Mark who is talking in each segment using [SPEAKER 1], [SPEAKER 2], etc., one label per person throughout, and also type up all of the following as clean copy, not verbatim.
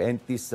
[SPEAKER 1] 35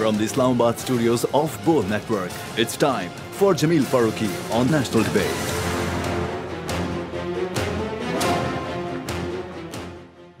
[SPEAKER 2] From the Islamabad studios of Bold Network, it's time for Jameel Farooqi on National Debate.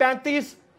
[SPEAKER 3] 35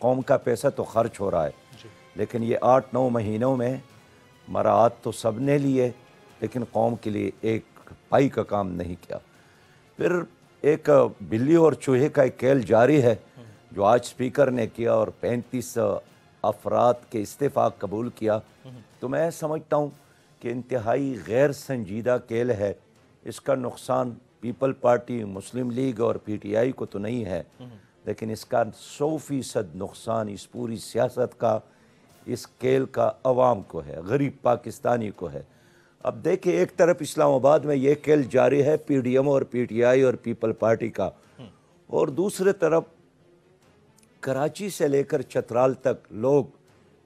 [SPEAKER 1] قوم کا پیسہ تو خرچ ہو رہا ہے، لیکن یہ 8-9 مہینوں میں مراعات تو سب نے لیے، لیکن قوم کے لیے ایک پائی کا کام نہیں کیا۔ پھر ایک بلی اور چوہے کا ایک کھیل جاری ہے جو آج اسپیکر نے کیا اور 35 افراد کے استعفا قبول کیا، تو میں سمجھتا ہوں کہ انتہائی غیر سنجیدہ کھیل ہے۔ اس کا نقصان پیپل پارٹی، مسلم لیگ اور پی ٹی آئی کو تو نہیں ہے، لیکن اس کا 100% نقصان اس پوری سیاست کا، اس کھیل کا عوام کو ہے، غریب پاکستانی کو ہے۔ اب دیکھیں ایک طرف اسلام آباد میں یہ کھیل جاری ہے پی ڈی ایم اور پی ٹی آئی اور پیپل پارٹی کا، اور دوسرے طرف کراچی سے لے کر چترال تک لوگ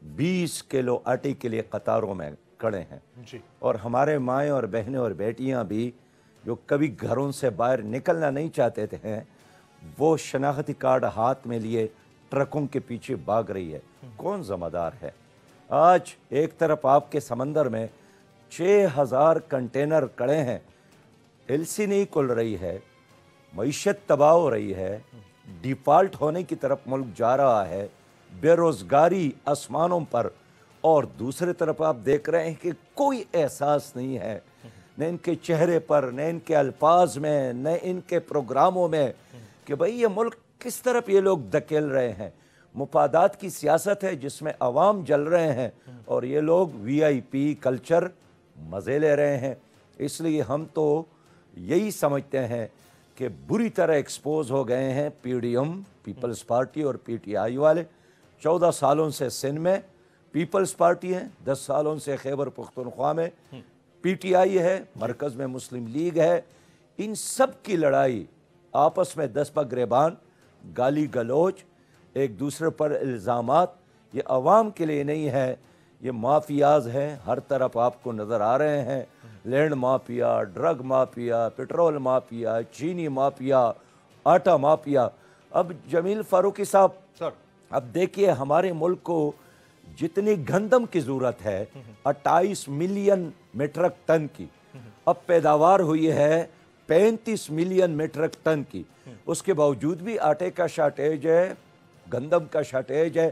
[SPEAKER 1] 20 کلو آٹے کے لیے قطاروں میں کھڑے ہیں، اور ہمارے مائیں اور بہنیں اور بیٹیاں بھی جو کبھی گھروں سے باہر نکلنا نہیں چاہتے تھے، وہ شناختی کارڈ ہاتھ میں لیے ٹرکوں کے پیچھے بھاگ رہی ہے۔ کون ذمہ دار ہے؟ آج ایک طرف آپ کے سمندر میں 6000 کنٹینر کڑے ہیں، ایل سی نہیں کھل رہی ہے، معیشت تباہ ہو رہی ہے، ڈیفالٹ ہونے کی طرف ملک جا رہا ہے، بے روزگاری آسمانوں پر، اور دوسرے طرف آپ دیکھ رہے ہیں کہ کوئی احساس نہیں ہے، نہ ان کے چہرے پر، نہ ان کے الفاظ میں، نہ ان کے پروگراموں میں، کہ بھئی یہ ملک کس طرف یہ لوگ دھکیل رہے ہیں۔ مفادات کی سیاست ہے جس میں عوام جل رہے ہیں، اور یہ لوگ وی آئی پی کلچر مزے لے رہے ہیں۔ اس لیے ہم تو یہی سمجھتے ہیں کہ بری طرح ایکسپوز ہو گئے ہیں P D M, Peoples Party اور پی ٹی آئی والے۔ 14 سالوں سے سندھ میں پیپلز پارٹی ہے، 10 سالوں سے خیبر پختونخوا میں پی ٹی آئی ہے، مرکز میں مسلم لیگ ہے۔ ان سب کی لڑائی آپس میں دست بگریبان، گالی گلوچ، ایک دوسرے پر الزامات، یہ عوام کے لیے نہیں ہے، یہ مافیاز ہیں، ہر طرف آپ کو نظر آ رہے ہیں، land mafia, drug mafia, petrol mafia, چینی مافیا، آٹا مافیا۔ اب جمیل فاروقی صاحب، اب دیکھیے ہمارے ملک کو جتنی گندم کی ضرورت ہے 28 ملین میٹرک ٹن کی، اب پیداوار ہوئی ہے 35 ملین میٹرک ٹن کی، اس کے باوجود بھی آٹے کا شارٹیج ہے، گندم کا شارٹیج ہے۔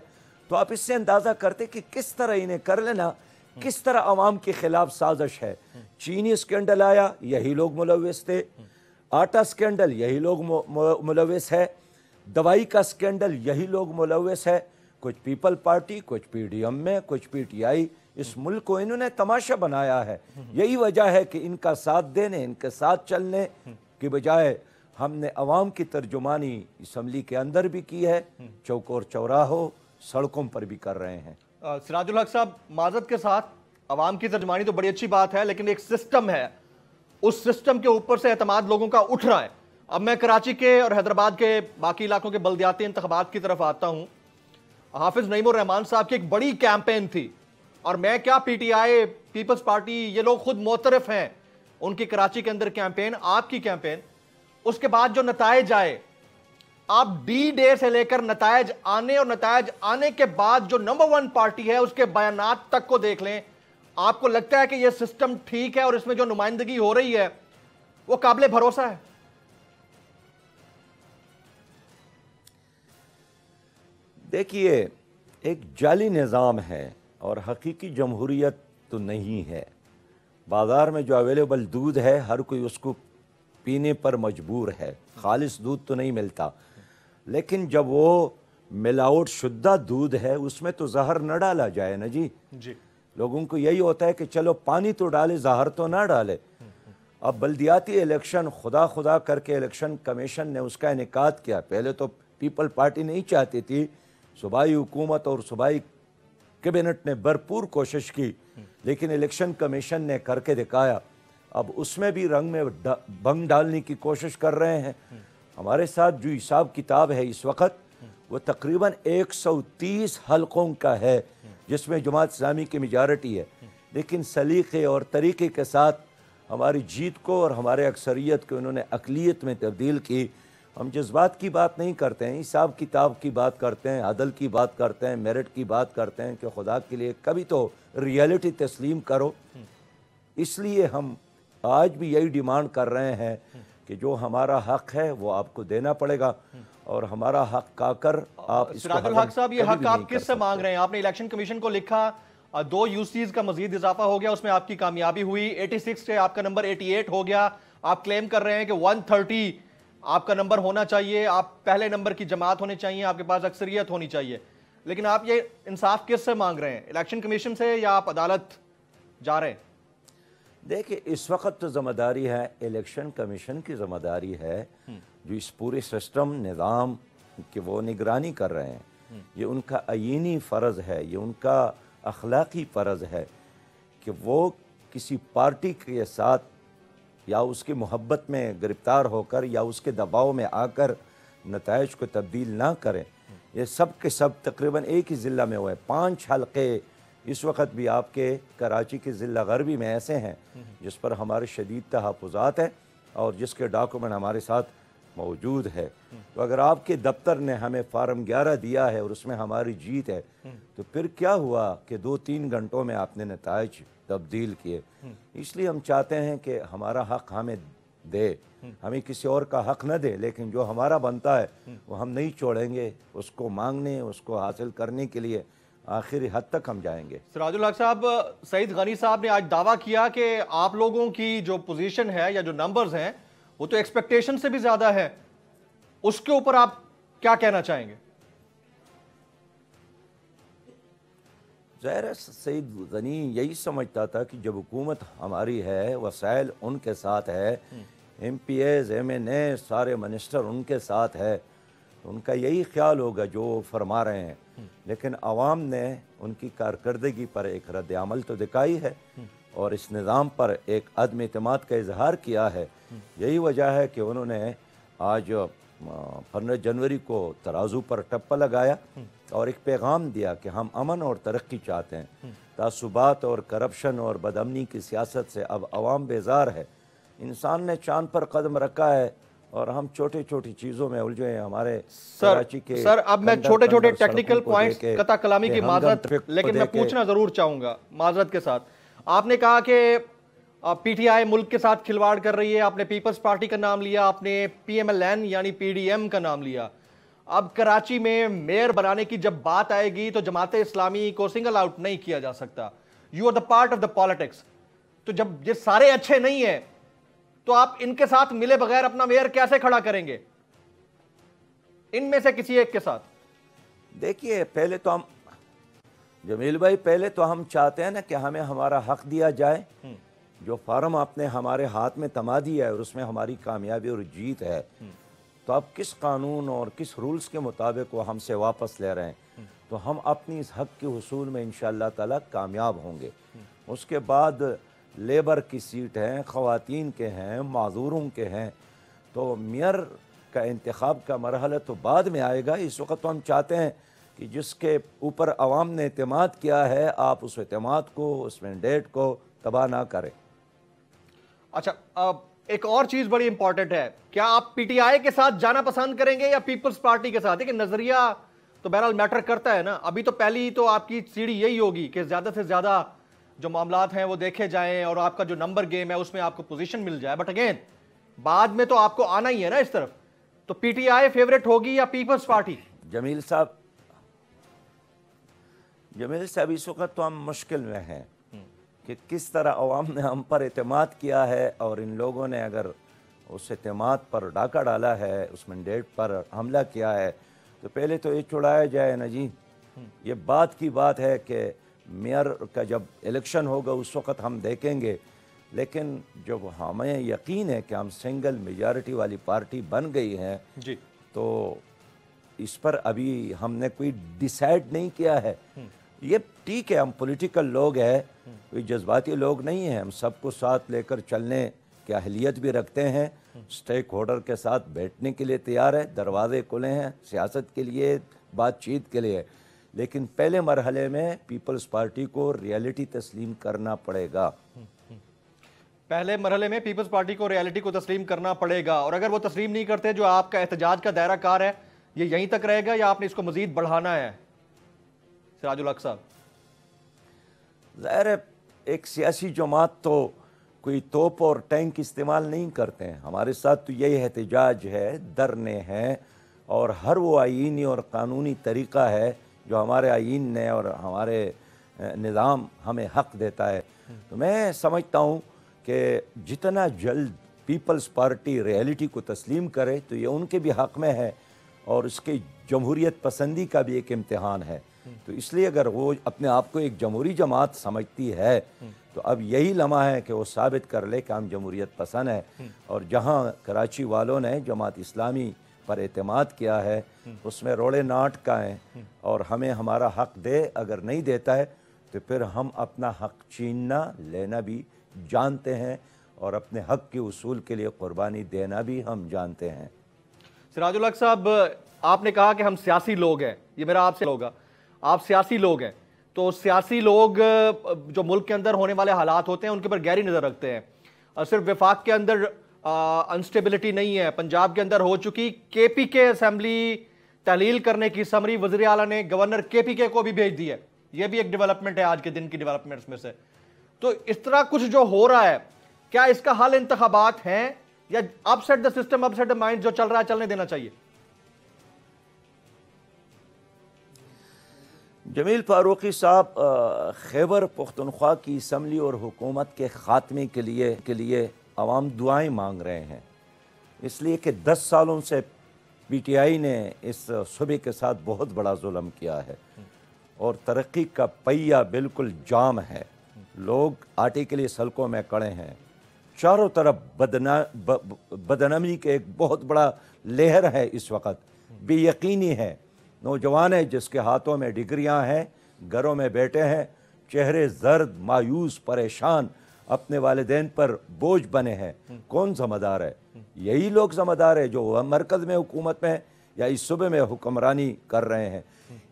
[SPEAKER 1] تو آپ اس سے اندازہ کرتے کہ کس طرح انہیں کر لینا، کس طرح عوام کے خلاف سازش ہے۔ چینی اسکینڈل آیا، یہی لوگ ملوث تھے، آٹا اسکینڈل یہی لوگ ملوث ہے، دوائی کا اسکینڈل یہی لوگ ملوث ہے، کچھ پیپل پارٹی، کچھ پی ڈی ایم میں، کچھ پی ٹی آئی۔ اس ملک کو انہوں نے تماشا بنایا ہے۔ یہی وجہ ہے کہ ان کا ساتھ دینے، ان کے ساتھ چلنے کی بجائے ہم نے عوام کی ترجمانی اسمبلی کے اندر بھی کی ہے، چوک اور چوراہوں، سڑکوں پر بھی کر رہے ہیں۔
[SPEAKER 3] سراج الحق صاحب، معذرت کے ساتھ، عوام کی ترجمانی تو بڑی اچھی بات ہے، لیکن ایک سسٹم ہے، اس سسٹم کے اوپر سے اعتماد لوگوں کا اٹھ رہا ہے۔ اب میں کراچی کے اور حیدرآباد کے باقی علاقوں کے بلدیاتی انتخابات کی طرف آتا ہوں۔ حافظ نعیم الرحمان صاحب کی ایک بڑی کیمپین تھی، اور میں کیا P T I, Peoples Party, یہ لوگ خود معترف ہیں، ان کی کراچی کے اندر کیمپین، آپ کی کیمپین، اس کے بعد جو نتائج آئے، آپ ڈی ڈے سے لے کر نتائج آنے اور نتائج آنے کے بعد جو نمبر 1 پارٹی ہے اس کے بیانات تک کو دیکھ لیں، آپ کو لگتا ہے کہ یہ سسٹم ٹھیک ہے اور اس میں جو نمائندگی ہو رہی ہے وہ قابل بھروسہ ہے؟
[SPEAKER 1] دیکھیے، ایک جعلی نظام ہے اور حقیقی جمہوریت تو نہیں ہے۔ بازار میں جو اویلیبل دودھ ہے ہر کوئی اس کو پینے پر مجبور ہے، خالص دودھ تو نہیں ملتا، لیکن جب وہ ملاوٹ شدہ دودھ ہے اس میں تو زہر نہ ڈالا جائے نا جی۔ لوگوں کو یہی ہوتا ہے کہ چلو پانی تو ڈالے، زہر تو نہ ڈالے۔ اب بلدیاتی الیکشن خدا کر کے الیکشن کمیشن نے اس کا انعقاد کیا۔ پہلے تو پیپل پارٹی نہیں چاہتی تھی، صوبائی حکومت اور صوبائی کیبنٹ نے بھرپور کوشش کی، لیکن الیکشن کمیشن نے کر کے دکھایا۔ اب اس میں بھی رنگ میں بھنگ ڈالنے کی کوشش کر رہے ہیں۔ ہمارے ساتھ جو حساب کتاب ہے اس وقت وہ تقریباً 130 حلقوں کا ہے، جس میں جماعت اسلامی کی میجارٹی ہے، لیکن سلیقے اور طریقے کے ساتھ ہماری جیت کو اور ہمارے اکثریت کو انہوں نے اقلیت میں تبدیل کی۔ ہم جذبات کی بات نہیں کرتے ہیں، حساب کتاب کی بات کرتے ہیں، عدل کی بات کرتے ہیں، میرٹ کی بات کرتے ہیں، کہ خدا کے لیے کبھی تو ریئلٹی تسلیم کرو۔ اس لیے ہم آج بھی یہی ڈیمانڈ کر رہے ہیں کہ جو ہمارا حق ہے وہ آپ کو دینا پڑے گا۔ اور ہمارا حق کا کر آپ اس کو
[SPEAKER 3] سراج الحق صاحب، یہ
[SPEAKER 1] کبھی
[SPEAKER 3] حق
[SPEAKER 1] بھی
[SPEAKER 3] آپ
[SPEAKER 1] نہیں کر
[SPEAKER 3] کس سے مانگ
[SPEAKER 1] سکتے۔
[SPEAKER 3] رہے ہیں؟ آپ نے الیکشن کمیشن کو لکھا، 2 UCs کا مزید اضافہ ہو گیا، اس میں آپ کی کامیابی ہوئی، 86 سے آپ کا نمبر 88 ہو گیا، آپ کلیم کر رہے ہیں کہ 130 آپ کا نمبر ہونا چاہیے، آپ پہلے نمبر کی جماعت ہونی چاہیے، آپ کے پاس اکثریت ہونی چاہیے، لیکن آپ یہ انصاف کس سے مانگ رہے ہیں؟ الیکشن کمیشن سے یا آپ عدالت جا رہے ہیں؟
[SPEAKER 1] دیکھیں اس وقت تو ذمہ داری ہے الیکشن کمیشن کی، ذمہ داری ہے جو اس پورے سسٹم نظام کی وہ نگرانی کر رہے ہیں، یہ ان کا آئینی فرض ہے، یہ ان کا اخلاقی فرض ہے کہ وہ کسی پارٹی کے ساتھ یا اس کی محبت میں گرفتار ہو کر یا اس کے دباؤ میں آ کر نتائج کو تبدیل نہ کریں۔ یہ سب کے سب تقریباً ایک ہی ضلع میں ہوئے، 5 حلقے اس وقت بھی آپ کے کراچی کے ضلع غربی میں ایسے ہیں جس پر ہمارے شدید تحفظات ہیں اور جس کے ڈاکومنٹ ہمارے ساتھ موجود ہے۔ تو اگر آپ کے دفتر نے ہمیں فارم 11 دیا ہے اور اس میں ہماری جیت ہے، تو پھر کیا ہوا کہ 2-3 گھنٹوں میں آپ نے نتائج تبدیل کیے؟ اس لیے ہم چاہتے ہیں کہ ہمارا حق ہمیں دے، ہمیں کسی اور کا حق نہ دے، لیکن جو ہمارا بنتا ہے وہ ہم نہیں چھوڑیں گے، اس کو مانگنے، اس کو حاصل کرنے کے لیے آخری حد تک ہم جائیں گے۔
[SPEAKER 3] سراج الحق صاحب، سعید غنی صاحب نے آج دعویٰ کیا کہ آپ لوگوں کی جو پوزیشن ہے یا جو نمبرز ہیں وہ تو ایکسپیکٹیشن سے بھی زیادہ ہے، اس کے اوپر آپ کیا کہنا چاہیں گے؟
[SPEAKER 1] ظاہر ہے سعید غنی یہی سمجھتا تھا کہ جب حکومت ہماری ہے، وسائل ان کے ساتھ ہے، MPs MNA سارے منسٹر ان کے ساتھ ہے، تو ان کا یہی خیال ہوگا جو فرما رہے ہیں، لیکن عوام نے ان کی کارکردگی پر ایک رد عمل تو دکھائی ہے اور اس نظام پر ایک عدم اعتماد کا اظہار کیا ہے۔ یہی وجہ ہے کہ انہوں نے آج 15 جنوری کو ترازو پر ٹپا لگایا اور ایک پیغام دیا کہ ہم امن اور ترقی چاہتے ہیں، تعصبات اور کرپشن اور بدامنی کی سیاست سے اب عوام بیزار ہے، انسان نے چاند پر قدم رکھا ہے اور ہم چھوٹی چھوٹی چیزوں میں الجھے ہیں۔ ہمارے کراچی کے
[SPEAKER 3] سر اب میں چھوٹے چھوٹے
[SPEAKER 1] سڑکوں
[SPEAKER 3] ٹیکنیکل
[SPEAKER 1] کو
[SPEAKER 3] پوائنٹس
[SPEAKER 1] دیکھے،
[SPEAKER 3] قطع کلامی کی
[SPEAKER 1] کہ ہنگم
[SPEAKER 3] معذرت،
[SPEAKER 1] ٹرک کو
[SPEAKER 3] لیکن میں
[SPEAKER 1] دیکھے۔
[SPEAKER 3] پوچھنا ضرور چاہوں گا معذرت کے ساتھ، آپ نے کہا کہ PTI ملک کے ساتھ کھلواڑ کر رہی ہے، آپ نے پیپلز پارٹی کا نام لیا، آپ نے PMLN یعنی PDM کا نام لیا، اب کراچی میں میئر بنانے کی جب بات آئے گی تو جماعت اسلامی کو سنگل آؤٹ نہیں کیا جا سکتا، you are the part of the politics, تو جب یہ سارے اچھے نہیں ہیں تو آپ ان کے ساتھ ملے بغیر اپنا میئر کیسے کھڑا کریں گے ان میں سے کسی ایک کے ساتھ؟
[SPEAKER 1] دیکھیے پہلے تو ہم جمیل بھائی پہلے تو ہم چاہتے ہیں نا کہ ہمیں ہمارا حق دیا جائے، جو فارم آپ نے ہمارے ہاتھ میں تما دیا ہے اور اس میں ہماری کامیابی اور جیت ہے، تو اب کس قانون اور کس رولز کے مطابق وہ ہم سے واپس لے رہے ہیں، تو ہم اپنی اس حق کے حصول میں انشاءاللہ تعالی کامیاب ہوں گے۔ اس کے بعد لیبر کی سیٹ ہیں، خواتین کے ہیں، معذوروں کے ہیں، تو میئر کا انتخاب کا مرحلہ تو بعد میں آئے گا۔ اس وقت تو ہم چاہتے ہیں کہ جس کے اوپر عوام نے اعتماد کیا ہے، آپ اس اعتماد کو، اس مینڈیٹ کو تباہ نہ کریں۔
[SPEAKER 3] اچھا، ایک اور چیز بڑی امپورٹنٹ ہے، کیا آپ PTI کے ساتھ جانا پسند کریں گے یا پیپلز پارٹی کے ساتھ؟ کہ نظریہ تو بہرحال میٹر کرتا ہے نا، ابھی تو پہلی تو آپ کی سیڑھی یہی ہوگی کہ زیادہ سے زیادہ جو معاملات ہیں وہ دیکھے جائیں اور آپ کا جو نمبر گیم ہے اس میں آپ کو پوزیشن مل جائے، بٹ اگین بعد میں تو آپ کو آنا ہی ہے نا اس طرف، تو PTI فیوریٹ ہوگی یا پیپلز پارٹی؟
[SPEAKER 1] جمیل صاحب اس وقت تو ہم مشکل میں ہیں کہ کس طرح عوام نے ہم پر اعتماد کیا ہے اور ان لوگوں نے اگر اس اعتماد پر ڈاکہ ڈالا ہے، اس مینڈیٹ پر حملہ کیا ہے، تو پہلے تو یہ چھڑایا جائے نا جی۔ یہ بات کی بات ہے کہ میئر کا جب الیکشن ہوگا اس وقت ہم دیکھیں گے، لیکن جب ہمیں یقین ہے کہ ہم سنگل میجارٹی والی پارٹی بن گئی ہیں
[SPEAKER 3] جی،
[SPEAKER 1] تو اس پر ابھی ہم نے کوئی ڈیسائیڈ نہیں کیا ہے۔ یہ ٹھیک ہے، ہم پولیٹیکل لوگ ہیں، کوئی جذباتی لوگ نہیں ہیں، ہم سب کو ساتھ لے کر چلنے کی اہلیت بھی رکھتے ہیں، سٹیک ہولڈر کے ساتھ بیٹھنے کے لیے تیار ہے، دروازے کھلے ہیں سیاست کے لیے، بات چیت کے لیے، لیکن پہلے مرحلے میں پیپلز پارٹی کو ریئلٹی تسلیم کرنا پڑے گا۔
[SPEAKER 3] پہلے مرحلے میں پیپلز پارٹی کو ریئلٹی کو تسلیم کرنا پڑے گا، اور اگر وہ تسلیم نہیں کرتے، جو آپ کا احتجاج کا دائرہ کار ہے یہ یہیں تک رہے گا یا آپ نے اس کو مزید بڑھانا ہے سراج الحق صاحب؟
[SPEAKER 1] ظاہر ہے ایک سیاسی جماعت تو کوئی توپ اور ٹینک استعمال نہیں کرتے ہیں، ہمارے ساتھ تو یہی احتجاج ہے، دھرنے ہیں اور ہر وہ آئینی اور قانونی طریقہ ہے جو ہمارے آئین نے اور ہمارے نظام ہمیں حق دیتا ہے. تو میں سمجھتا ہوں کہ جتنا جلد پیپلز پارٹی ریئلٹی کو تسلیم کرے تو یہ ان کے بھی حق میں ہے اور اس کی جمہوریت پسندی کا بھی ایک امتحان ہے. تو اس لیے اگر وہ اپنے آپ کو ایک جمہوری جماعت سمجھتی ہے تو اب یہی لمحہ ہے کہ وہ ثابت کر لے کہ ہم جمہوریت پسند ہے. اور جہاں کراچی والوں نے جماعت اسلامی پر اعتماد کیا ہے اس میں روڑے ناٹ کا ہیں اور ہمیں ہمارا حق دے، اگر نہیں دیتا ہے تو پھر ہم اپنا حق چھیننا لینا بھی جانتے ہیں اور اپنے حق کے اصول کے لیے قربانی دینا بھی ہم جانتے ہیں.
[SPEAKER 3] سراج الحق صاحب، آپ نے کہا کہ ہم سیاسی لوگ ہیں، یہ میرا آپ سے ہوگا، آپ سیاسی لوگ ہیں، تو سیاسی لوگ جو ملک کے اندر ہونے والے حالات ہوتے ہیں ان کے پر گہری نظر رکھتے ہیں. صرف وفاق کے اندر انسٹیبلٹی نہیں ہے، پنجاب کے اندر ہو چکی کے پی کے اسمبلی تحلیل کرنے کی سمری وزیر اعلیٰ نے گورنر کے پی کے کو بھی بھیج دی ہے. یہ بھی ایک ڈیولپمنٹ ہے آج کے دن کی ڈیولپمنٹس میں سے. تو اس طرح کچھ جو ہو رہا ہے، کیا اس کا حل انتخابات ہیں یا اپ سیٹ دا سسٹم، اپ سیٹ دا مائنڈ جو چل رہا ہے چلنے دینا چاہیے؟
[SPEAKER 1] جمیل فاروقی صاحب، خیبر پختونخوا کی اسمبلی اور حکومت کے خاتمے کے لیے عوام دعائیں مانگ رہے ہیں، اس لیے کہ 10 سالوں سے پی ٹی آئی نے اس صوبے کے ساتھ بہت بڑا ظلم کیا ہے اور ترقی کا پہیہ بالکل جام ہے. لوگ آٹے کے لیے سڑکوں میں کڑے ہیں، چاروں طرف بدنامی کے ایک بہت بڑا لہر ہے اس وقت. بے یقینی ہے، نوجوان ہے جس کے ہاتھوں میں ڈگریاں ہیں، گھروں میں بیٹھے ہیں، چہرے زرد، مایوس، پریشان، اپنے والدین پر بوجھ بنے ہیں. کون ذمہ دار ہے؟ یہی لوگ ذمہ دار ہے جو مرکز میں حکومت میں یا اس صوبے میں حکمرانی کر رہے ہیں.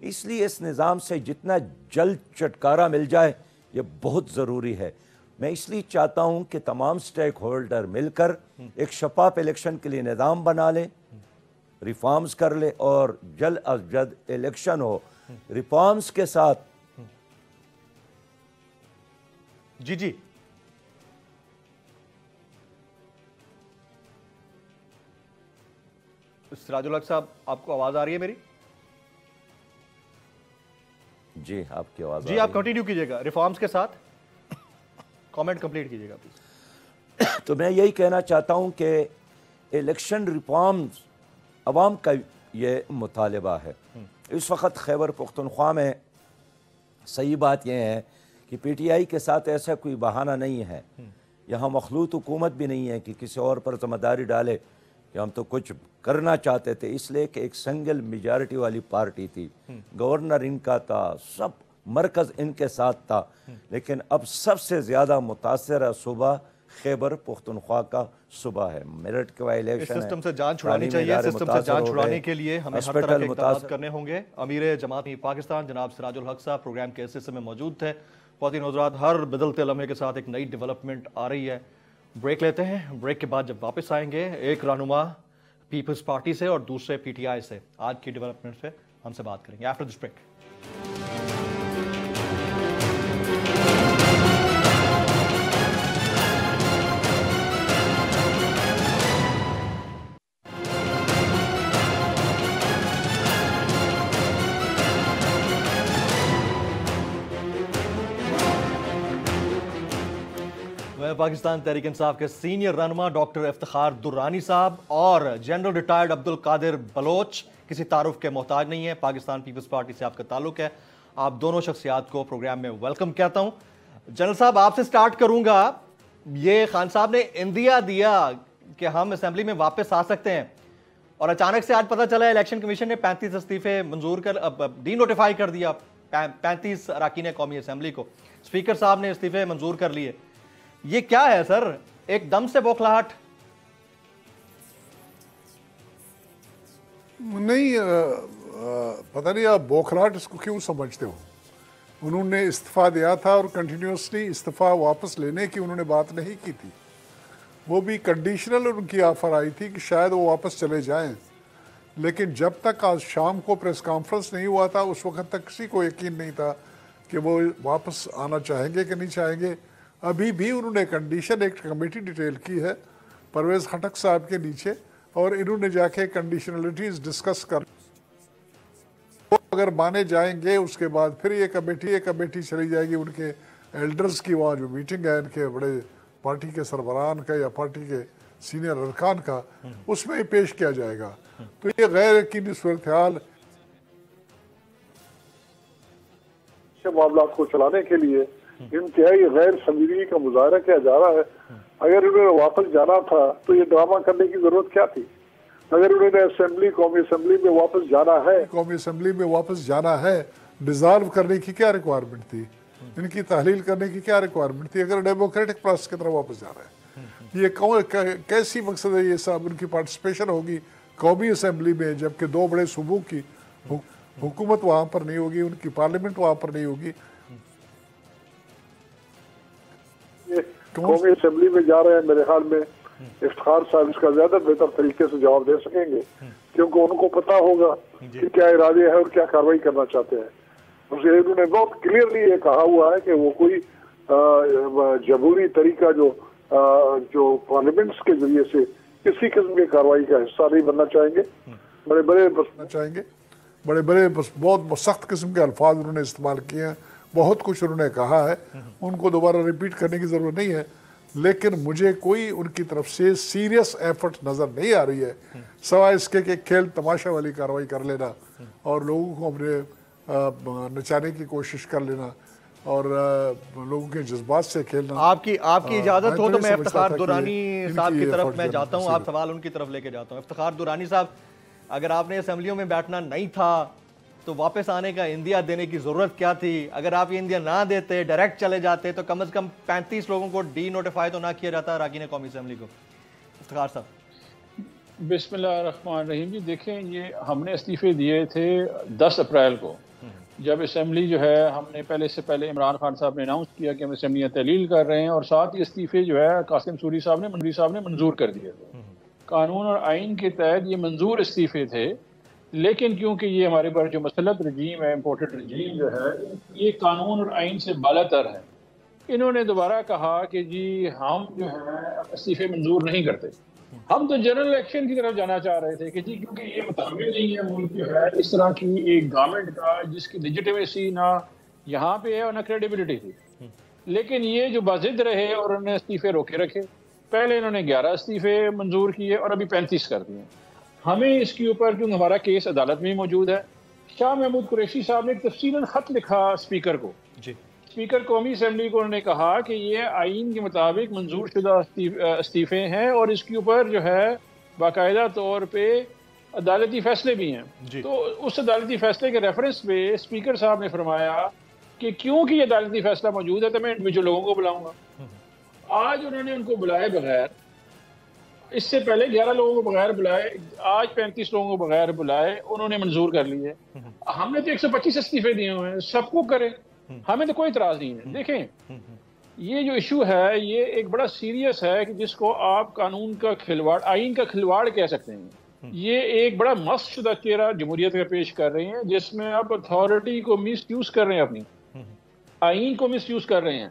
[SPEAKER 1] اس لیے اس نظام سے جتنا جلد چھٹکارا مل جائے یہ بہت ضروری ہے. میں اس لیے چاہتا ہوں کہ تمام سٹیک ہولڈر مل کر ایک شفاف الیکشن کے لیے نظام بنا لیں، ریفارمز کر لے اور جلد از جلد الیکشن ہو. ریفارمز کے ساتھ
[SPEAKER 3] جی سراج الحق صاحب، آپ کو آواز آ رہی ہے میری؟
[SPEAKER 1] جی آپ کی آواز
[SPEAKER 3] جی آپ کنٹینیو کیجئے گا ریفارمز کے ساتھ، کامنٹ کمپلیٹ کیجئے گا پلیز.
[SPEAKER 1] تو میں یہی کہنا چاہتا ہوں کہ الیکشن ریفارمز عوام کا یہ مطالبہ ہے. اس وقت خیبر پختونخوا میں صحیح بات یہ ہے کہ پی ٹی آئی کے ساتھ ایسا کوئی بہانہ نہیں ہے. یہاں مخلوط حکومت بھی نہیں ہے کہ کسی اور پر ذمہ داری ڈالے کہ ہم تو کچھ کرنا چاہتے تھے، اس لیے کہ ایک سنگل میجارٹی والی پارٹی تھی، گورنر ان کا تھا، سب مرکز ان کے ساتھ تھا. لیکن اب سب سے زیادہ متاثرہ صوبہ خیبر پختونخوا کا صوبہ ہے. میرٹھ کے الیکشن
[SPEAKER 3] سسٹم سے جان چھڑانی چاہیے. سسٹم سے جان چھڑانے کے لیے ہمیں ہر طرح کے اقدامات کرنے ہوں گے. امیر جماعت پاکستان جناب سراج الحق صاحب پروگرام کے اس حصے میں موجود تھے. خواتین حضرات، ہر بدلتے لمحے کے ساتھ ایک نئی ڈیولپمنٹ آ رہی ہے. بریک لیتے ہیں. بریک کے بعد جب واپس آئیں گے، ایک رہنما پیپلز پارٹی سے اور دوسرے پی ٹی آئی سے آج کی ڈیولپمنٹ پہ ہم سے بات کریں گے after this break. Pakistan Tehreek Insaf کے سینئر رہنما ڈاکٹر افتخار درانی صاحب اور جنرل ریٹائرڈ عبد القادر بلوچ کسی تعارف کے محتاج نہیں ہیں. پاکستان پیپلز پارٹی سے آپ کا تعلق ہے. آپ دونوں شخصیات کو پروگرام میں ویلکم کہتا ہوں. جنرل صاحب آپ سے سٹارٹ کروں گا. یہ خان صاحب نے اندیا دیا کہ ہم اسمبلی میں واپس آ سکتے ہیں اور اچانک سے آج پتہ چلا ہے الیکشن کمیشن نے 35 استعفے منظور کر ڈی نوٹیفائی کر دیا 35 اراکین قومی اسمبلی کو. اسپیکر صاحب نے استعفے منظور کر لیے. یہ کیا ہے سر؟ ایک دم سے بوکھلاہٹ؟
[SPEAKER 4] نہیں، پتہ نہیں آپ بوکھلاہٹ اس کو کیوں سمجھتے ہو. انہوں نے استعفیٰ دیا تھا اور کنٹینیوسلی استعفیٰ واپس لینے کی انہوں نے بات نہیں کی تھی. وہ بھی کنڈیشنل ان کی آفر آئی تھی کہ شاید وہ واپس چلے جائیں. لیکن جب تک آج شام کو پریس کانفرنس نہیں ہوا تھا اس وقت تک کسی کو یقین نہیں تھا کہ وہ واپس آنا چاہیں گے کہ نہیں چاہیں گے. ابھی بھی انہوں نے کنڈیشن ایک کمیٹی ڈیٹیل کی ہے پرویز خٹک صاحب کے نیچے، اور انہوں نے جا کے کنڈیشنلٹیز ڈسکس کر اگر مانے جائیں گے اس کے بعد پھر یہ کمیٹی چلی جائے گی ان کے ایلڈرز کی، وہاں جو میٹنگ ہے ان کے بڑے پارٹی کے سربراہان کا یا پارٹی کے سینئر ارکان کا، اس میں ہی پیش کیا جائے گا. تو یہ غیر یقینی صورتحال
[SPEAKER 5] معاملات کو چلانے کے لیے انتہائی غیر سنجیدگی کا مظاہرہ کیا جا رہا ہے. اگر انہوں نے واپس جانا تھا تو یہ ڈرامہ کرنے کی ضرورت کیا تھی؟ اگر انہوں نے قومی اسمبلی میں واپس جانا ہے ڈیزالو کرنے کی کیا ریکوائرمنٹ تھی؟ ان کی تحلیل کرنے کی کیا ریکوائرمنٹ تھی اگر ڈیموکریٹک پروسیس کی طرف واپس جانا ہے؟ یہ کیسی مقصد ہے یہ صاحب؟ ان کی پارٹیسپیشن ہوگی قومی اسمبلی میں جبکہ دو بڑے صوبوں کی حکومت وہاں پر نہیں ہوگی، ان کی پارلیمنٹ وہاں پر نہیں ہوگی. قومی اسمبلی میں جا رہے ہیں، میرے خیال میں افتخار صاحب اس کا زیادہ بہتر طریقے سے جواب دے سکیں گے، کیونکہ ان کو پتا ہوگا کہ کیا ارادے ہیں اور کیا کارروائی کرنا چاہتے ہیں. انہوں نے بہت کلیئرلی یہ کہا ہوا ہے کہ وہ کوئی جمہوری طریقہ جو پارلیمنٹس کے ذریعے سے کسی قسم کی کارروائی کا حصہ نہیں بننا چاہیں گے.
[SPEAKER 4] بڑے بڑے بہت سخت قسم کے الفاظ انہوں نے استعمال کیے ہیں، بہت کچھ انہوں نے کہا ہے، ان کو دوبارہ ریپیٹ کرنے کی ضرورت نہیں ہے. لیکن مجھے کوئی ان کی طرف سے سیریس ایفرٹ نظر نہیں آ رہی ہے سوائے اس کے کہ کھیل تماشا والی کارروائی کر لینا اور لوگوں کو اپنے نچانے کی کوشش کر لینا اور لوگوں کے جذبات سے کھیلنا.
[SPEAKER 3] آپ کی اجازت ہو تو میں افتخار درانی صاحب کی طرف میں جاتا ہوں، آپ سوال ان کی طرف لے کے جاتا ہوں. افتخار درانی صاحب، اگر آپ نے اسمبلیوں میں بیٹھنا نہیں تھا تو واپس آنے کا عندیہ دینے کی ضرورت کیا تھی؟ اگر آپ یہ عندیہ نہ دیتے، ڈائریکٹ چلے جاتے، تو کم از کم 35 لوگوں کو ڈی نوٹیفائی تو نہ کیا جاتا اراکین قومی اسمبلی کو. افتخار صاحب.
[SPEAKER 6] بسم اللہ الرحمن الرحیم. جی دیکھیں، یہ ہم نے استعفے دیے تھے 10 اپریل کو، جب اسمبلی جو ہے ہم نے پہلے عمران خان صاحب نے اناؤنس کیا کہ ہم اسمبلیاں تحلیل کر رہے ہیں، اور ساتھ ہی استعفے جو ہے قاسم سوری صاحب نے منظور کر دیے تھے. قانون اور آئین کے تحت یہ منظور استعفے تھے، لیکن کیونکہ یہ ہمارے پر جو مسلط رجیم ہے، امپورٹڈ رجیم جو ہے، یہ قانون اور آئین سے بالا تر ہے. انہوں نے دوبارہ کہا کہ جی ہم جو ہے استعفے منظور نہیں کرتے. ہم تو جنرل الیکشن کی طرف جانا چاہ رہے تھے کہ جی کیونکہ یہ مطابق نہیں ہے ملک جو ہے اس طرح کی ایک گورنمنٹ کا جس کی لیجیٹیمیسی نہ یہاں پہ ہے اور نہ کریڈیبلٹی تھی. لیکن یہ جو باضد رہے اور انہوں نے استعفے روکے رکھے. پہلے انہوں نے 11 استعفے منظور کیے اور ابھی 35 کر دیے. ہمیں اس کے اوپر کیونکہ ہمارا کیس عدالت میں موجود ہے، شاہ محمود قریشی صاحب نے ایک تفصیلاً خط لکھا اسپیکر کو. اسپیکر قومی اسمبلی کو انہوں نے کہا کہ یہ آئین کے مطابق منظور شدہ استعفے ہیں اور اس کے اوپر جو ہے باقاعدہ طور پہ عدالتی فیصلے بھی ہیں. تو اس عدالتی فیصلے کے ریفرنس پہ اسپیکر صاحب نے فرمایا کہ کیونکہ یہ عدالتی فیصلہ موجود ہے تو میں انڈیویجول لوگوں کو بلاؤں گا. آج انہوں نے ان کو بلائے بغیر، اس سے پہلے 11 لوگوں کو بغیر بلائے، آج 35 لوگوں کو بغیر بلائے انہوں نے منظور کر لیے. ہم نے تو 125 استعفے دیے ہوئے ہیں، سب کو کرے، ہمیں تو کوئی اعتراض نہیں ہے. دیکھیں یہ جو ایشو ہے یہ ایک بڑا سیریس ہے کہ جس کو آپ قانون کا کھلواڑ، آئین کا کھلواڑ کہہ سکتے ہیں. یہ ایک بڑا مست شدہ چہرہ جمہوریت کا پیش کر رہے ہیں جس میں آپ اتھارٹی کو مس یوز کر رہے ہیں، اپنی آئین کو مس یوز کر رہے ہیں.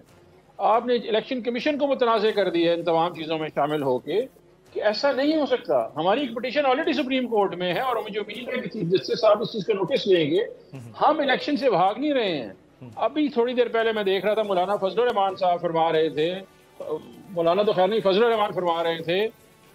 [SPEAKER 6] آپ نے الیکشن کمیشن کو متنازع کر دیا ہے ان تمام چیزوں میں شامل ہو کے کہ ایسا نہیں ہو سکتا. ہماری ایک پٹیشن آلریڈی سپریم کورٹ میں ہے اور مجھے امید ہے کہ چیف جسٹس صاحب اس چیز کا نوٹس لیں گے. ہم الیکشن سے بھاگ نہیں رہے ہیں. ابھی تھوڑی دیر پہلے میں دیکھ رہا تھا مولانا فضل الرحمان صاحب فرما رہے تھے، مولانا تو خیر نہیں، فضل الرحمان فرما رہے تھے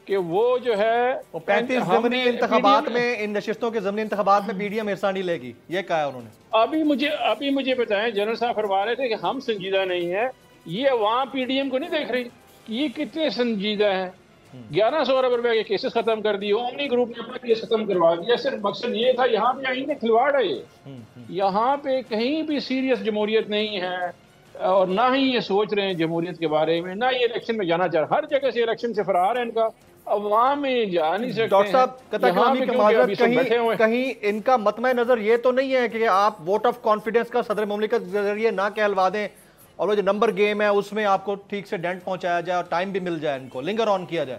[SPEAKER 6] کہ وہ جو ہے
[SPEAKER 3] 35 ضمنی انتخابات میں، ان نشستوں کے ضمنی انتخابات میں پی ڈی ایم حصہ نہیں لے گی، یہ کہا ہے انہوں نے.
[SPEAKER 6] ابھی مجھے بتائیں، جنرل صاحب فرما رہے تھے کہ ہم سنجیدہ نہیں ہے. یہ عوام پی ڈی ایم کو نہیں دیکھ رہی کہ یہ کتنے سنجیدہ ہیں. 1100 ارب روپے کے کیسز ختم کر دیے، اومنی گروپ نے اپنا کیس ختم کروا دیا. صرف مقصد یہ تھا، یہاں پہ آئین کا کھلواڑ ہے. یہاں پہ کہیں بھی سیریس جمہوریت نہیں ہے اور نہ ہی یہ سوچ رہے ہیں جمہوریت کے بارے میں، نہ یہ الیکشن میں جانا چاہ رہے. ہر جگہ سے الیکشن سے فرار ہے ان کا، عوام میں جا نہیں سکتے.
[SPEAKER 3] ڈاکٹر صاحب قطع کلامی کی معذرت، کہیں ان کا مطمع نظر یہ تو نہیں ہے کہ آپ ووٹ آف کانفیڈنس کا صدر مملکت کے ذریعے نہ کہلوا دیں اور وہ جو نمبر گیم ہے اس میں آپ کو ٹھیک سے ڈینٹ پہنچایا جائے اور ٹائم بھی مل جائے، ان کو لنگر آن کیا جائے؟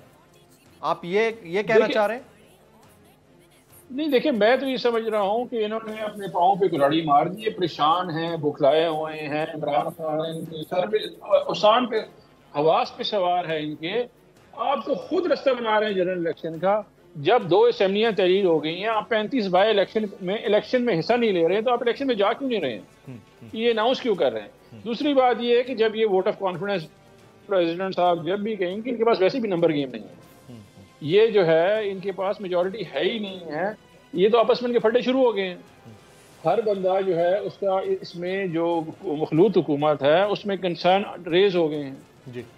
[SPEAKER 3] آپ یہ کہنا چاہ رہے ہیں؟
[SPEAKER 6] نہیں دیکھیں، میں تو یہ سمجھ رہا ہوں کہ انہوں نے اپنے پاؤں پہ کلاڑی مار دی، پریشان ہیں، بھکلائے ہوئے ہیں. عمران خان ان کے سر پہ حسان پہ حواس پہ سوار ہے ان کے. آپ تو خود رستہ بنا رہے ہیں جنرل الیکشن کا. جب 2 اسمبلیاں تحلیل ہو گئی ہیں، آپ 35 بائی الیکشن میں حصہ نہیں لے رہے ہیں، تو آپ الیکشن میں جا کیوں نہیں رہے ہیں؟ یہ اناؤنس کیوں کر رہے ہیں؟ دوسری بات یہ ہے کہ جب یہ ووٹ آف کانفیڈنس پریزیڈنٹ صاحب جب بھی کہیں کہ ان کے پاس ویسے بھی نمبر گیم نہیں ہے، یہ جو ہے ان کے پاس میجورٹی ہے ہی نہیں ہے، یہ تو آپس میں ان کے پھٹے شروع ہو گئے ہیں. ہر بندہ جو ہے اس کا اس میں جو مخلوط حکومت ہے اس میں کنسرن ریز ہو گئے ہیں.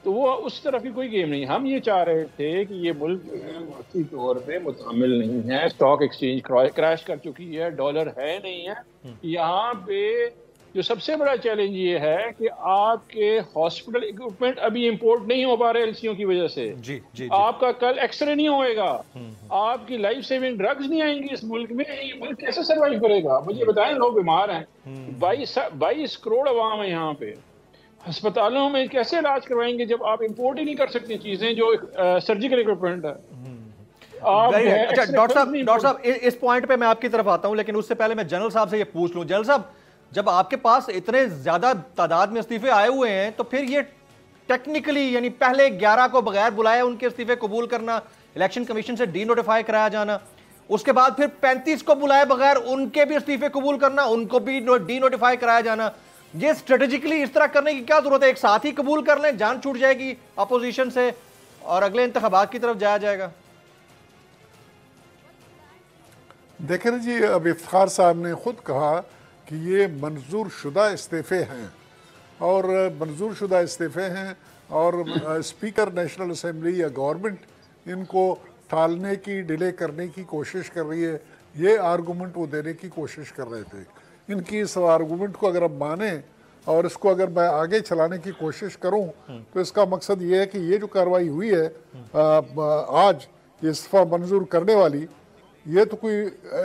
[SPEAKER 6] تو وہ اس طرف کی کوئی گیم نہیں. ہم یہ چاہ رہے تھے کہ یہ ملک جو ہے معاشی طور پہ متحمل نہیں ہے، اسٹاک ایکسچینج کریش کر چکی ہے، ڈالر ہے نہیں ہے. یہاں پہ جو سب سے بڑا چیلنج یہ ہے کہ آپ کے ہاسپٹل اکوپمنٹ ابھی امپورٹ نہیں ہو پا رہے ایلسیوں کی وجہ سے. آپ کا کل ایکس رے نہیں ہوئے گا، آپ کی لائف سیونگ ڈرگز نہیں آئیں گی اس ملک میں. یہ ملک کیسے سروائیو کرے گا؟ مجھے بتائیں، لوگ بیمار ہیں، 22 کروڑ عوام ہے یہاں پہ. ہسپتالوں میں کیسے علاج کروائیں گے جب آپ امپورٹ ہی نہیں کر سکتے چیزیں جو سرجیکل اکوپمنٹ ہے؟
[SPEAKER 3] اچھا ڈاکٹر صاحب اس پوائنٹ پہ میں آپ کی طرف آتا ہوں، لیکن اس سے پہلے میں جنرل صاحب سے یہ پوچھ لوں. جنرل صاحب، جب آپ کے پاس اتنے زیادہ تعداد میں استعفے آئے ہوئے ہیں تو پھر یہ ٹیکنیکلی یعنی پہلے 11 کو بغیر بلائے ان کے استعفے قبول کرنا، الیکشن کمیشن سے ڈی نوٹیفائی کرایا جانا، اس کے بعد پھر 35 کو بلائے بغیر ان کے بھی استعفے قبول کرنا، ان کو بھی ڈی نوٹیفائی کرایا جانا، یہ اسٹریٹجکلی اس طرح کرنے کی کیا ضرورت ہے؟ ایک ساتھ ہی قبول کر لیں، جان چھوٹ جائے گی اپوزیشن سے اور اگلے انتخابات کی طرف جایا جائے گا.
[SPEAKER 4] دیکھیں جی، اب افتخار صاحب نے خود کہا کہ یہ منظور شدہ استعفے ہیں، اور منظور شدہ استعفے ہیں، اور اسپیکر نیشنل اسمبلی یا گورنمنٹ ان کو ٹالنے کی، ڈیلے کرنے کی کوشش کر رہی ہے. یہ آرگومنٹ وہ دینے کی کوشش کر رہے تھے. ان کی اس آرگومنٹ کو اگر اب مانیں اور اس کو اگر میں آگے چلانے کی کوشش کروں تو اس کا مقصد یہ ہے کہ یہ جو کارروائی ہوئی ہے آج یہ استعفیٰ منظور کرنے والی، یہ تو کوئی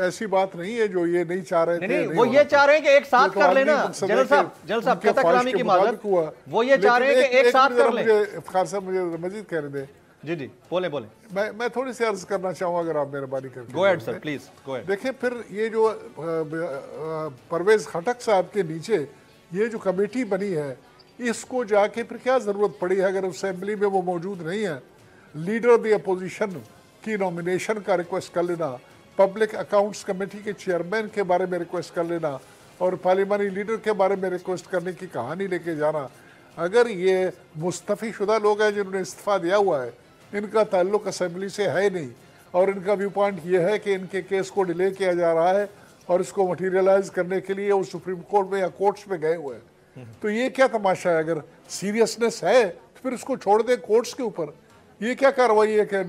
[SPEAKER 4] ایسی بات نہیں ہے جو یہ نہیں چاہ رہے تھے.
[SPEAKER 3] وہ یہ چاہ رہے ہیں کہ ایک ساتھ کر لینا. جنرل صاحب قطع کلامی کی معذرت، وہ یہ چاہ رہے ہیں کہ ایک ساتھ کر لیں.
[SPEAKER 4] افتخار صاحب مجھے مزید کہنے دیں.
[SPEAKER 3] جی بولیں.
[SPEAKER 4] میں تھوڑی سی عرض کرنا چاہوں اگر آپ مہربانی کریں.
[SPEAKER 3] گو ایڈ سر پلیز.
[SPEAKER 4] دیکھیں پھر یہ جو پرویز خٹک صاحب کے نیچے یہ جو کمیٹی بنی ہے، اس کو جا کے پھر کیا ضرورت پڑی ہے اگر اسمبلی میں وہ موجود نہیں ہے؟ لیڈر آف دی اپوزیشن کی نومینیشن کا ریکویسٹ کر لینا، پبلک اکاؤنٹس کمیٹی کے چیئرمین کے بارے میں ریکویسٹ کر لینا، اور پارلیمانی لیڈر کے بارے میں ریکویسٹ کرنے کی کہانی لے کے جانا. اگر یہ مستعفی شدہ لوگ ہیں جنہوں نے استعفیٰ دیا ہوا ہے، ان کا تعلق اسمبلی سے ہے نہیں، اور ان کا ویو پوائنٹ یہ ہے کہ ان کے کیس کو ڈیلے کیا جا رہا ہے اور اس کو مٹیریلائز کرنے کے لیے وہ سپریم کورٹ میں یا کورٹس میں گئے ہوئے ہیں، تو یہ کیا تماشا ہے؟ اگر سیریسنس ہے تو پھر اس کو چھوڑ دیں کورٹس کے اوپر. یہ کیا کارروائی ہے کہ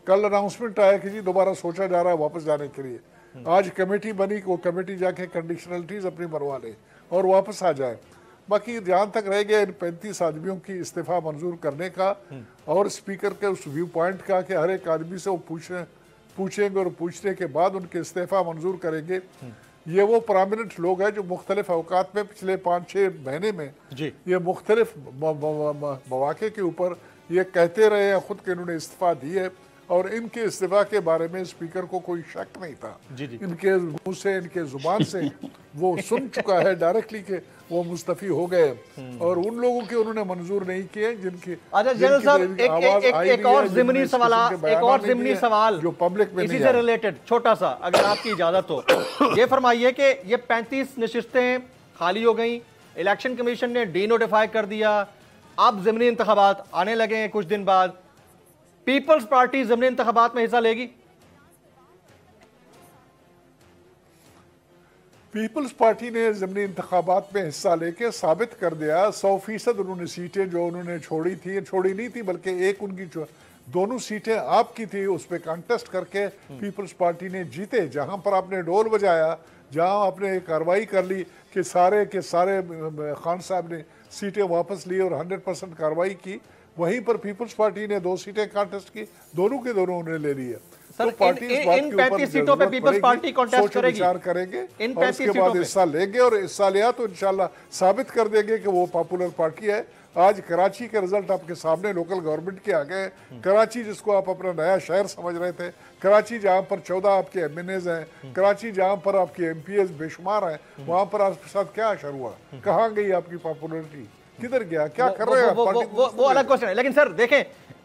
[SPEAKER 4] کل اناؤنسمنٹ آیا کہ جی دوبارہ سوچا جا رہا ہے واپس جانے کے لیے. آج کمیٹی بنی کہ وہ کمیٹی جا کے کنڈیشنلٹیز اپنی مروا لے اور واپس آ جائے. باقی جہاں تک رہ گیا ان 35 آدمیوں کی استعفیٰ منظور کرنے کا اور اسپیکر کے اس ویو پوائنٹ کا کہ ہر ایک آدمی سے وہ پوچھیں گے اور پوچھنے کے بعد ان کے استعفیٰ منظور کریں گے. یہ وہ پرامننٹ لوگ ہیں جو مختلف اوقات میں پچھلے 5-6 مہینے میں یہ مختلف مواقع کے اوپر یہ کہتے رہے ہیں خود کہ انہوں نے استعفیٰ دی ہے، اور ان کے استعفیٰ کے بارے میں اسپیکر کو کوئی شک نہیں تھا. ان کے منہ سے، ان کے زبان سے وہ سن چکا ہے ڈائریکٹلی کہ وہ مستعفی ہو گئے، اور ان لوگوں کے انہوں نے منظور نہیں کیے جن کی
[SPEAKER 3] جنرل صاحب ایک اور ضمنی سوال
[SPEAKER 4] جو پبلک میں
[SPEAKER 3] اسی سے ریلیٹڈ چھوٹا سا اگر آپ کی اجازت ہو. یہ فرمائیے کہ یہ 35 نشستیں خالی ہو گئیں، الیکشن کمیشن نے ڈی نوٹیفائی کر دیا، اب ضمنی انتخابات آنے لگے ہیں کچھ دن بعد، پیپلز پارٹی ضمنی انتخابات میں حصہ لے گی؟
[SPEAKER 4] پیپلز پارٹی نے ضمنی انتخابات میں حصہ لے کے ثابت کر دیا 100% انہوں نے سیٹیں جو انہوں نے چھوڑی نہیں تھی بلکہ ایک ان کی دونوں سیٹیں آپ کی تھی، اس پہ کانٹیسٹ کر کے پیپلز پارٹی نے جیتے. جہاں پر آپ نے ڈول بجایا، جہاں آپ نے کارروائی کر لی کہ سارے کے سارے خان صاحب نے سیٹیں واپس لی اور 100% کارروائی کی، وہیں پر پیپلز پارٹی نے 2 سیٹیں کانٹیسٹ کی، دونوں کے دونوں انہوں نے لے لی ہے.
[SPEAKER 3] سر ان 35 سیٹوں پہ پیپلز پارٹی کانٹیسٹ کرے گی،
[SPEAKER 4] کریں گے اور اس کے بعد حصہ لیں گے، اور حصہ لیا تو انشاءاللہ ثابت کر دیں گے کہ وہ پاپولر پارٹی ہے. آج کراچی کے رزلٹ آپ کے سامنے لوکل گورنمنٹ کے آگئے ہیں. کراچی جس کو آپ اپنا نیا شہر سمجھ رہے تھے، کراچی جہاں پر 14 آپ کے ایم این ایز ہیں، کراچی جہاں پر آپ کے ایم پی ایز بے شمار ہیں، وہاں پر آپ کے ساتھ کیا اشر ہوا؟ کہاں گئی آپ کی پاپولرٹی؟ کدھر گیا؟ کیا کر رہے ہیں؟
[SPEAKER 3] وہ الگ کوشچن ہے. لیکن سر دیکھیں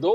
[SPEAKER 6] 2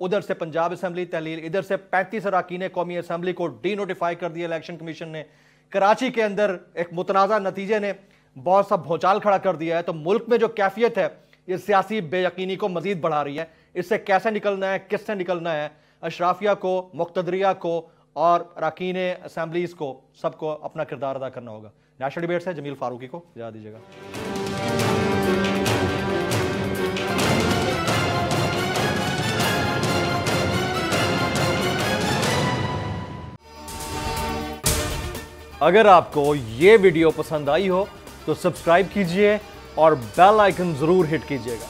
[SPEAKER 3] ادھر سے پنجاب اسمبلی تحلیل, ادھر سے 35 اراکین قومی اسمبلی کو ڈی نوٹیفائی کر دیا الیکشن کمیشن نے. کراچی کے اندر ایک متنازع نتیجے نے بہت سا بھونچال کھڑا کر دیا ہے. تو ملک میں جو کیفیت ہے یہ سیاسی بے یقینی کو مزید بڑھا رہی ہے. اس سے کیسے نکلنا ہے, کس سے نکلنا ہے, اشرافیہ کو, مقتدریہ کو اور اراکین اسمبلیز کو سب کو اپنا کردار ادا کرنا ہوگا. نیشنل ڈیبیٹ سے جمیل فاروقی کو اجازت دیجیے گا. اگر آپ کو یہ ویڈیو پسند آئی ہو تو سبسکرائب کیجئے اور بیل آئیکن ضرور ہٹ کیجئے گا.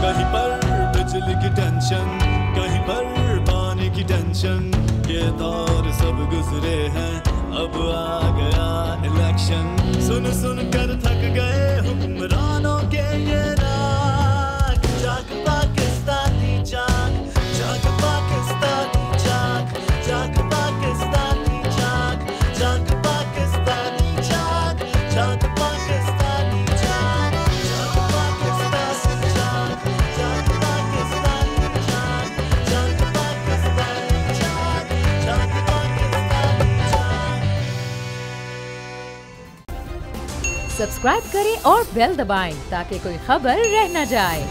[SPEAKER 7] کہیں پر بجلی کی ٹینشن, کہیں پر پانی کی ٹینشن, یہ دور سب گزرے ہیں, اب آ گیا الیکشن. سن سن کر تھک گئے حکمرانوں کے یہ راگ, جاگ پاکستانی جاگ, جاگ پاکستانی جاگ, جاگ پاکستانی جاگ, جاگ پاکستانی جاگ, جاگ پاکستانی جاگ, جاگ پاکستانی جاگ, جاگ پاکستانی جاگ, جاگ پاکستانی جاگ, جاگ پاکستانی جاگ.
[SPEAKER 8] سبسکرائب کریں اور بیل دبائیں تاکہ کوئی خبر رہ نہ جائے.